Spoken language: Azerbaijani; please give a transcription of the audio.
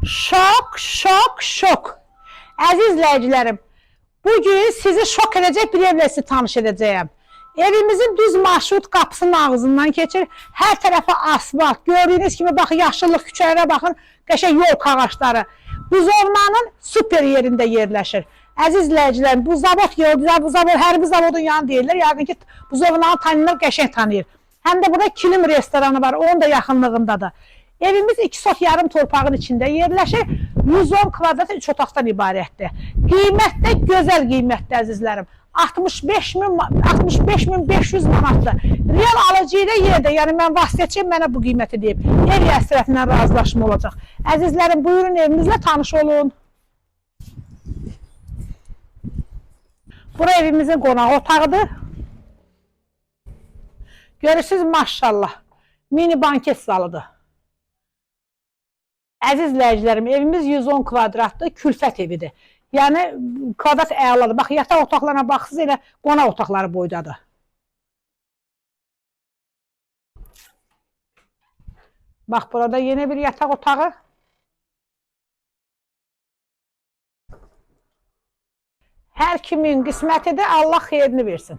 Şok, şok, şok. Əziz izləyicilərim, bugün sizi şok edəcək bir evlə sizi tanış edəcəyəm. Evimizin düz marşrut qapısının ağzından keçir. Hər tərəfə asfalt. Gördüyünüz kimi baxın, yaşıllıq küçələrə baxın, qəşəng yol ağacları. Buzovnanın super yerində yerləşir. Əziz izləyicilərim, bu zavod gördülər, bu zavod hərbi zavodun yanı deyirlər. Yəqin ki, buzovnanı tanıyırlar, qəşəng tanıyır. Həm də burada kilim restoranı var, onun da yaxınlığındadır. Evimiz 2 sot yarım torpağın içində yerləşir. 110 kvadrat 3 otaqdan ibarətdir. Qiymətdə gözəl qiymətdir əzizlərim. 65.500 manatdır. Real alıcı ilə yerdə, yəni mən vasitəçiyim, mənə bu qiyməti deyib. Ev yəsi tərəfindən razılaşma olacaq. Əzizlərim, buyurun evimizlə tanış olun. Bura evimizin qonaq otağıdır. Görürsünüz, maşallah, mini banket zalıdır. Əziz izləyicilərim, evimiz 110 kvadratdır, külfət evidir. Yəni, kvadrat əladır. Bax, yataq otaqlarına baxsınız, elə qonaq otaqları boydadır. Bax, burada yeni bir yataq otağı. Hər kimin qismətidir, Allah xeyrini versin.